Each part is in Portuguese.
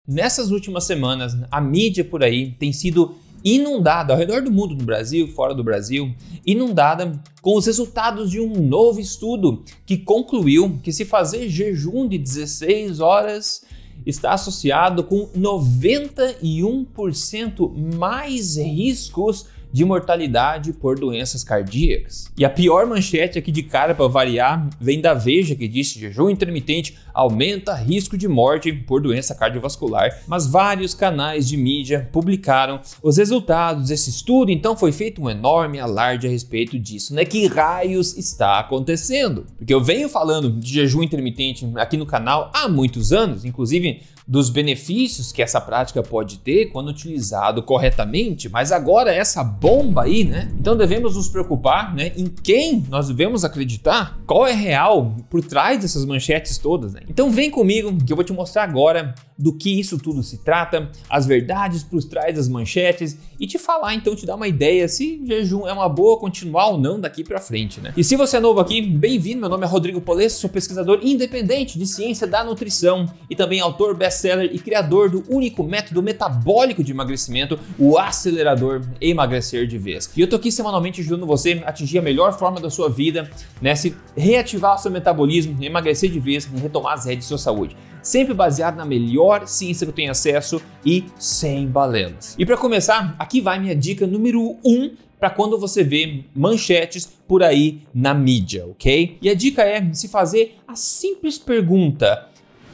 Nessas últimas semanas, a mídia por aí tem sido inundada, ao redor do mundo, no Brasil, fora do Brasil, inundada com os resultados de um novo estudo que concluiu que se fazer jejum de 16 horas está associado com 91% mais riscos de mortalidade por doenças cardíacas. E a pior manchete aqui de cara para variar vem da Veja, que disse: jejum intermitente aumenta risco de morte por doença cardiovascular. Mas vários canais de mídia publicaram os resultados desse estudo, então foi feito um enorme alarde a respeito disso, né? Que raios está acontecendo? Porque eu venho falando de jejum intermitente aqui no canal há muitos anos, inclusive dos benefícios que essa prática pode ter quando utilizado corretamente, mas agora essa bomba aí, né? Então devemos nos preocupar, né, em quem nós devemos acreditar, qual é real por trás dessas manchetes todas, né? Então vem comigo que eu vou te mostrar agora do que isso tudo se trata, as verdades por trás das manchetes e te falar, então, te dar uma ideia se jejum é uma boa continuar ou não daqui pra frente, né? E se você é novo aqui, bem-vindo, meu nome é Rodrigo Polesso, sou pesquisador independente de ciência da nutrição e também autor best-seller e criador do único método metabólico de emagrecimento, o acelerador Emagrecer de Vez. E eu tô aqui semanalmente ajudando você a atingir a melhor forma da sua vida, né? Se reativar o seu metabolismo, emagrecer de vez e retomar as rédeas de sua saúde. Sempre baseado na melhor ciência que eu tenho acesso e sem balelas. E para começar, aqui vai minha dica número 1 para quando você vê manchetes por aí na mídia, ok? E a dica é se fazer a simples pergunta: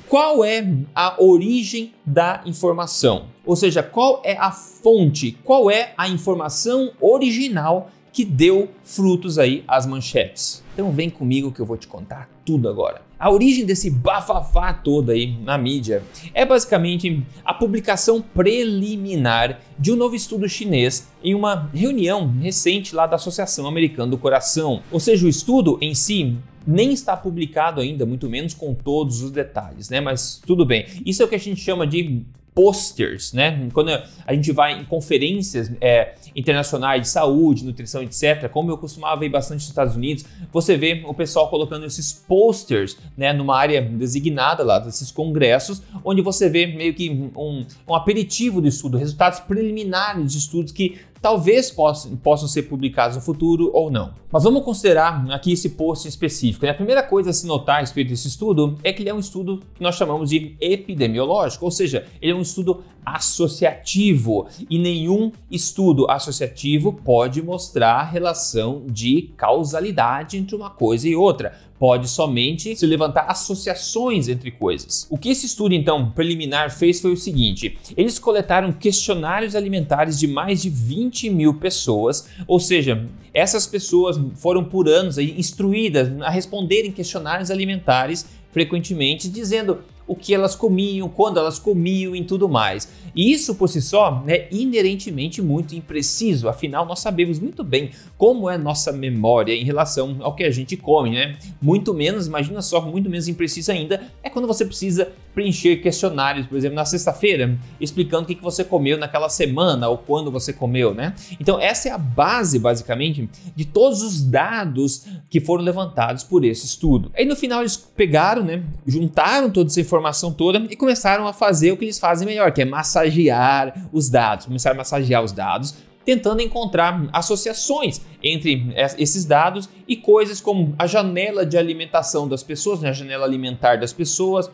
qual é a origem da informação? Ou seja, qual é a fonte? Qual é a informação original que deu frutos aí às manchetes? Então vem comigo que eu vou te contar tudo agora. A origem desse bafafá todo aí na mídia é basicamente a publicação preliminar de um novo estudo chinês em uma reunião recente lá da Associação Americana do Coração. Ou seja, o estudo em si nem está publicado ainda, muito menos com todos os detalhes, né? Mas tudo bem. Isso é o que a gente chama de posters, né? Quando a gente vai em conferências internacionais de saúde, nutrição, etc., como eu costumava ir bastante nos Estados Unidos, você vê o pessoal colocando esses posters, né, numa área designada lá desses congressos, onde você vê meio que um aperitivo do estudo, resultados preliminares de estudos que talvez possam ser publicados no futuro ou não. Mas vamos considerar aqui esse post específico. A primeira coisa a se notar a respeito desse estudo é que ele é um estudo que nós chamamos de epidemiológico, ou seja, ele é um estudo associativo e nenhum estudo associativo pode mostrar relação de causalidade entre uma coisa e outra. Pode somente se levantar associações entre coisas. O que esse estudo, então, preliminar fez foi o seguinte: eles coletaram questionários alimentares de mais de 20 mil pessoas, ou seja, essas pessoas foram por anos aí instruídas a responderem questionários alimentares frequentemente, dizendo o que elas comiam, quando elas comiam e tudo mais. E isso por si só é inerentemente muito impreciso, afinal nós sabemos muito bem como é nossa memória em relação ao que a gente come, né? Muito menos, imagina só, muito menos impreciso ainda é quando você precisa preencher questionários, por exemplo, na sexta-feira, explicando o que você comeu naquela semana ou quando você comeu, né? Então essa é a base, basicamente, de todos os dados que foram levantados por esse estudo. Aí no final eles pegaram, né, juntaram toda essa informação toda e começaram a fazer o que eles fazem melhor, que é massagear os dados. Começaram a massagear os dados, tentando encontrar associações entre esses dados e coisas como a janela de alimentação das pessoas, né, a janela alimentar das pessoas,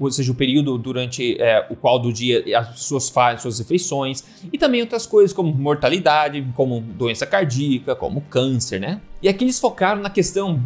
ou seja, o período durante o qual do dia as pessoas fazem suas refeições, e também outras coisas como mortalidade, como doença cardíaca, como câncer, né? E aqui eles focaram na questão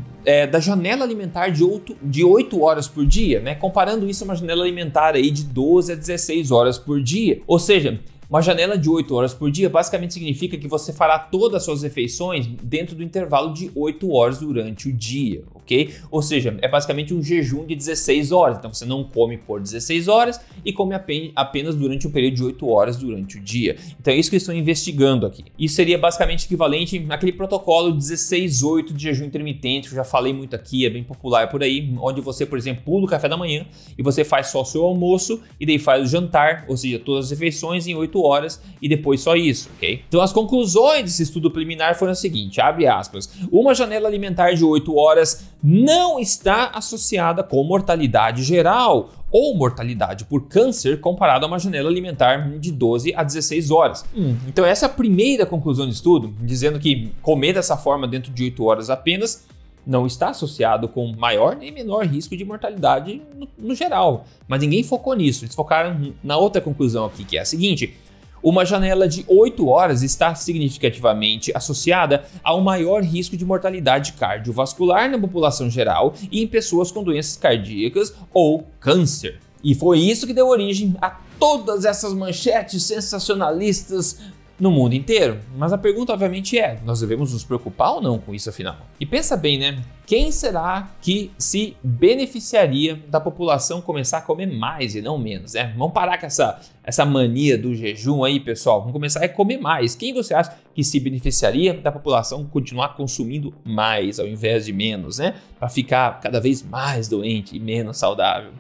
da janela alimentar de 8 horas por dia, né? Comparando isso a uma janela alimentar aí de 12 a 16 horas por dia. Ou seja, uma janela de 8 horas por dia basicamente significa que você fará todas as suas refeições dentro do intervalo de 8 horas durante o dia, ok? Ou seja, é basicamente um jejum de 16 horas. Então você não come por 16 horas e come apenas durante um período de 8 horas durante o dia. Então é isso que eles estão investigando aqui. Isso seria basicamente equivalente àquele protocolo 16/8 de jejum intermitente, que eu já falei muito aqui, é bem popular por aí, onde você, por exemplo, pula o café da manhã e você faz só o seu almoço e daí faz o jantar, ou seja, todas as refeições em 8 horas e depois só isso, ok? Então as conclusões desse estudo preliminar foram as seguintes, abre aspas: uma janela alimentar de 8 horas não está associada com mortalidade geral ou mortalidade por câncer comparado a uma janela alimentar de 12 a 16 horas. Então essa é a primeira conclusão do estudo, dizendo que comer dessa forma dentro de 8 horas apenas não está associado com maior nem menor risco de mortalidade no geral. Mas ninguém focou nisso, eles focaram na outra conclusão aqui, que é a seguinte: uma janela de 8 horas está significativamente associada a um maior risco de mortalidade cardiovascular na população geral e em pessoas com doenças cardíacas ou câncer. E foi isso que deu origem a todas essas manchetes sensacionalistas no mundo inteiro. Mas a pergunta obviamente é, nós devemos nos preocupar ou não com isso afinal? E pensa bem, né? Quem será que se beneficiaria da população começar a comer mais e não menos, né? Vamos parar com essa mania do jejum aí, pessoal. Vamos começar a comer mais. Quem você acha que se beneficiaria da população continuar consumindo mais ao invés de menos, né? Para ficar cada vez mais doente e menos saudável.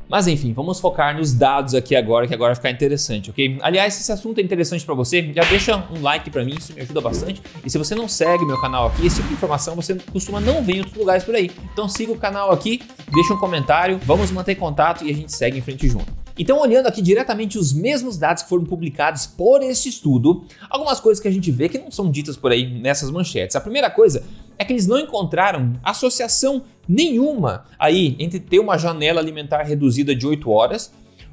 Mas enfim, vamos focar nos dados aqui agora, que agora vai ficar interessante, ok? Aliás, se esse assunto é interessante para você, já deixa um like para mim, isso me ajuda bastante. E se você não segue meu canal aqui, esse tipo de informação você costuma não ver em outros lugares por aí. Então siga o canal aqui, deixa um comentário, vamos manter contato e a gente segue em frente junto. Então, olhando aqui diretamente os mesmos dados que foram publicados por este estudo, algumas coisas que a gente vê que não são ditas por aí nessas manchetes. A primeira coisa é que eles não encontraram associação nenhuma aí entre ter uma janela alimentar reduzida de 8 horas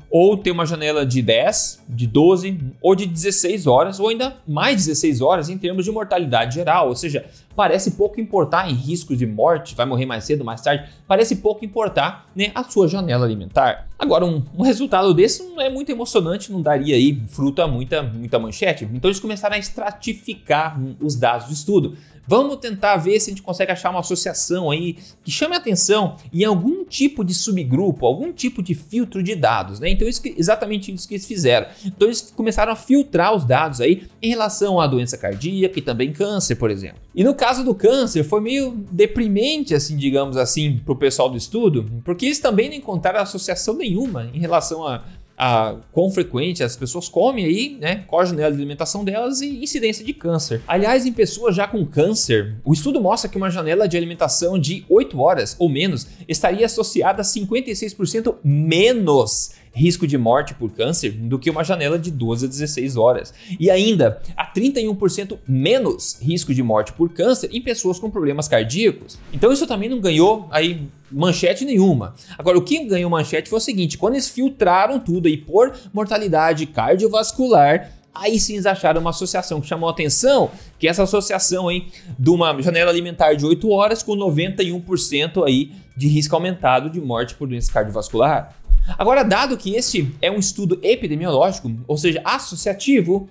ou ter uma janela de 10, de 12 ou de 16 horas, ou ainda mais 16 horas em termos de mortalidade geral. Ou seja, parece pouco importar em risco de morte, vai morrer mais cedo, mais tarde, parece pouco importar, né, a sua janela alimentar. Agora, um resultado desse não é muito emocionante, não daria aí fruto a muita manchete. Então eles começaram a estratificar os dados do estudo. Vamos tentar ver se a gente consegue achar uma associação aí que chame a atenção em algum tipo de subgrupo, algum tipo de filtro de dados, né? Então exatamente isso que eles fizeram. Então eles começaram a filtrar os dados aí em relação à doença cardíaca e também câncer, por exemplo. E no caso do câncer foi meio deprimente, assim, digamos assim, para o pessoal do estudo, porque eles também não encontraram associação nenhuma em relação a quão frequente as pessoas comem aí, né, qual a janela de alimentação delas e incidência de câncer. Aliás, em pessoas já com câncer, o estudo mostra que uma janela de alimentação de 8 horas ou menos estaria associada a 56% menos risco de morte por câncer do que uma janela de 12 a 16 horas. E ainda, a 31% menos risco de morte por câncer em pessoas com problemas cardíacos. Então isso também não ganhou aí manchete nenhuma. Agora, o que ganhou manchete foi o seguinte: quando eles filtraram tudo aí por mortalidade cardiovascular, aí sim eles acharam uma associação que chamou a atenção, que é essa associação aí de uma janela alimentar de 8 horas com 91% aí de risco aumentado de morte por doença cardiovascular. Agora, dado que este é um estudo epidemiológico, ou seja, associativo,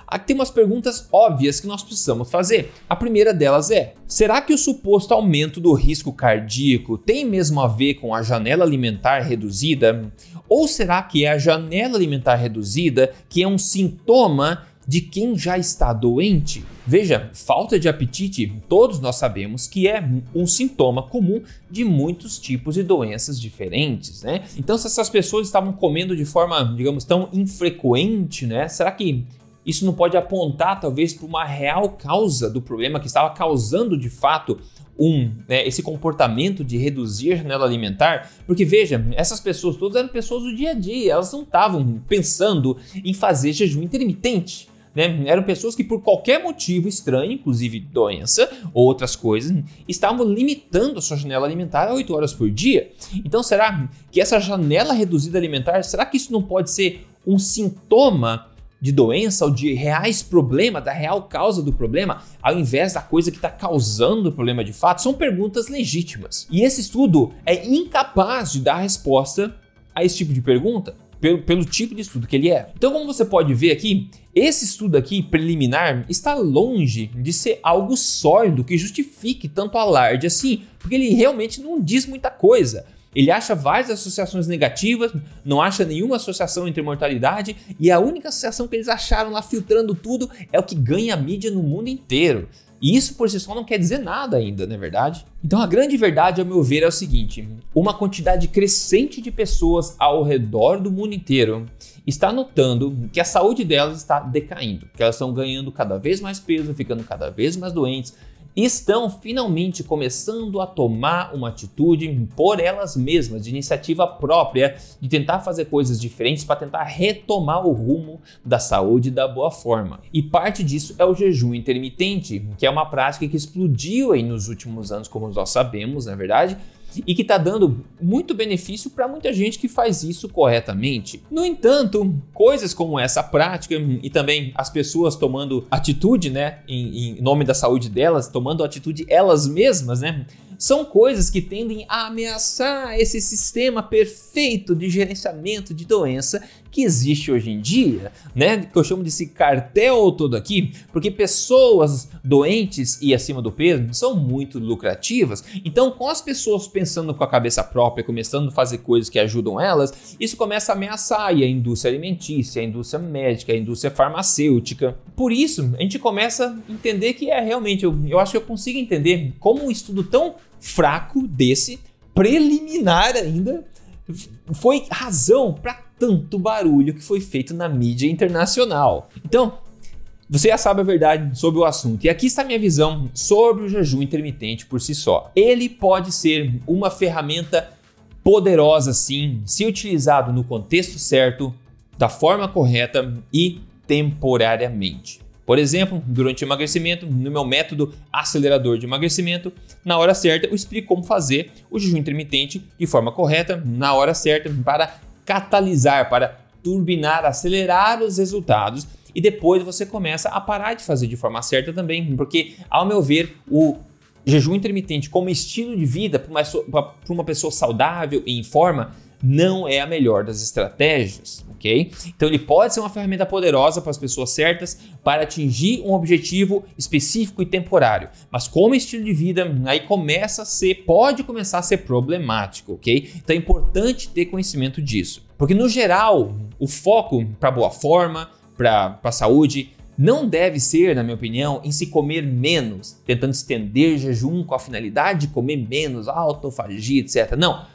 aqui tem umas perguntas óbvias que nós precisamos fazer. A primeira delas é: será que o suposto aumento do risco cardíaco tem mesmo a ver com a janela alimentar reduzida? Ou será que é a janela alimentar reduzida que é um sintoma de quem já está doente? Veja, falta de apetite, todos nós sabemos que é um sintoma comum de muitos tipos de doenças diferentes, né? Então, se essas pessoas estavam comendo de forma, digamos, tão infrequente, né? Será que isso não pode apontar, talvez, para uma real causa do problema que estava causando, de fato, esse comportamento de reduzir a janela alimentar? Porque, veja, essas pessoas todas eram pessoas do dia a dia, elas não estavam pensando em fazer jejum intermitente, né? Eram pessoas que, por qualquer motivo estranho, inclusive doença ou outras coisas, estavam limitando a sua janela alimentar a 8 horas por dia. Então, será que essa janela reduzida alimentar, será que isso não pode ser um sintoma de doença ou de reais problemas, da real causa do problema, ao invés da coisa que está causando o problema de fato? São perguntas legítimas. E esse estudo é incapaz de dar resposta a esse tipo de pergunta, pelo tipo de estudo que ele é. Então, como você pode ver aqui, esse estudo aqui preliminar está longe de ser algo sólido que justifique tanto alarde assim, porque ele realmente não diz muita coisa. Ele acha várias associações negativas, não acha nenhuma associação entre mortalidade, e a única associação que eles acharam lá filtrando tudo é o que ganha mídia no mundo inteiro. E isso por si só não quer dizer nada ainda, não é verdade? Então a grande verdade, ao meu ver, é o seguinte: uma quantidade crescente de pessoas ao redor do mundo inteiro está notando que a saúde delas está decaindo, que elas estão ganhando cada vez mais peso, ficando cada vez mais doentes, estão finalmente começando a tomar uma atitude por elas mesmas, de iniciativa própria, de tentar fazer coisas diferentes para tentar retomar o rumo da saúde e da boa forma. E parte disso é o jejum intermitente, que é uma prática que explodiu aí nos últimos anos, como nós sabemos, na verdade, e que está dando muito benefício para muita gente que faz isso corretamente. No entanto, coisas como essa prática e também as pessoas tomando atitude, né, em nome da saúde delas, tomando atitude elas mesmas, né, são coisas que tendem a ameaçar esse sistema perfeito de gerenciamento de doença que existe hoje em dia, né? Que eu chamo desse cartel todo aqui, porque pessoas doentes e acima do peso são muito lucrativas. Então, com as pessoas pensando com a cabeça própria, começando a fazer coisas que ajudam elas, isso começa a ameaçar aí a indústria alimentícia, a indústria médica, a indústria farmacêutica. Por isso, a gente começa a entender que realmente, eu acho que eu consigo entender como um estudo tão fraco desse, preliminar ainda, foi razão para tanto barulho que foi feito na mídia internacional. Então, você já sabe a verdade sobre o assunto. E aqui está a minha visão sobre o jejum intermitente por si só. Ele pode ser uma ferramenta poderosa, sim, se utilizado no contexto certo, da forma correta e temporariamente. Por exemplo, durante o emagrecimento, no meu método acelerador de emagrecimento, na hora certa eu explico como fazer o jejum intermitente de forma correta, na hora certa, para catalisar, para turbinar, acelerar os resultados, e depois você começa a parar de fazer de forma certa também, porque, ao meu ver, o jejum intermitente como estilo de vida para uma pessoa saudável e em forma não é a melhor das estratégias, ok? Então ele pode ser uma ferramenta poderosa para as pessoas certas para atingir um objetivo específico e temporário, mas como estilo de vida aí pode começar a ser problemático, ok? Então é importante ter conhecimento disso, porque no geral o foco para boa forma, para a saúde, não deve ser, na minha opinião, em se comer menos, tentando estender jejum com a finalidade de comer menos, autofagia, etc. Não.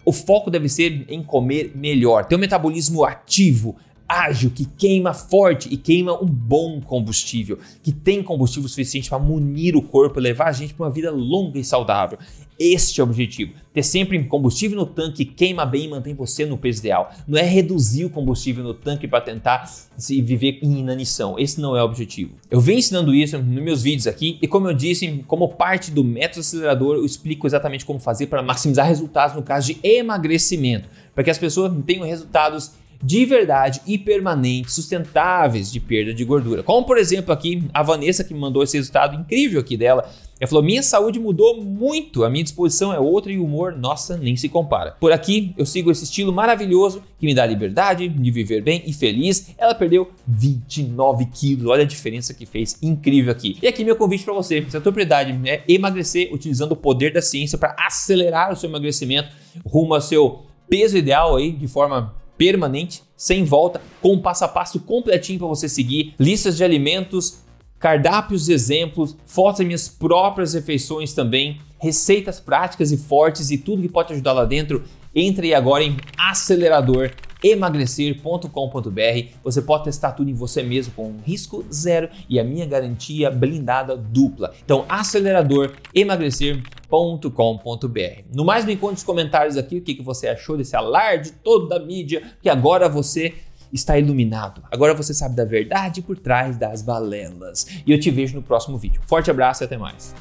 O foco deve ser em comer melhor, ter um metabolismo ativo, ágil, que queima forte e queima um bom combustível, que tem combustível suficiente para munir o corpo e levar a gente para uma vida longa e saudável. Este é o objetivo, ter sempre combustível no tanque que queima bem e mantém você no peso ideal. Não é reduzir o combustível no tanque para tentar viver em inanição, esse não é o objetivo. Eu venho ensinando isso nos meus vídeos aqui e, como eu disse, como parte do método acelerador, eu explico exatamente como fazer para maximizar resultados no caso de emagrecimento, para que as pessoas tenham resultados de verdade e permanentes, sustentáveis de perda de gordura. Como, por exemplo, aqui a Vanessa, que me mandou esse resultado incrível aqui dela. Ela falou: minha saúde mudou muito, a minha disposição é outra e o humor, nossa, nem se compara. Por aqui eu sigo esse estilo maravilhoso que me dá liberdade de viver bem e feliz. Ela perdeu 29 quilos, olha a diferença que fez, incrível aqui. E aqui meu convite para você, se a tua prioridade é emagrecer utilizando o poder da ciência para acelerar o seu emagrecimento rumo ao seu peso ideal aí de forma permanente, sem volta, com um passo a passo completinho para você seguir, listas de alimentos, cardápios, exemplos, fotos das minhas próprias refeições também, receitas práticas e fortes e tudo que pode te ajudar lá dentro. Entre aí agora em aceleradoremagrecer.com.br. Você pode testar tudo em você mesmo com um risco zero e a minha garantia blindada dupla. Então, aceleradoremagrecer.com.br. No mais, me conte nos comentários aqui o que você achou desse alarde todo da mídia, que agora você está iluminado. Agora você sabe da verdade por trás das balelas. E eu te vejo no próximo vídeo. Forte abraço e até mais.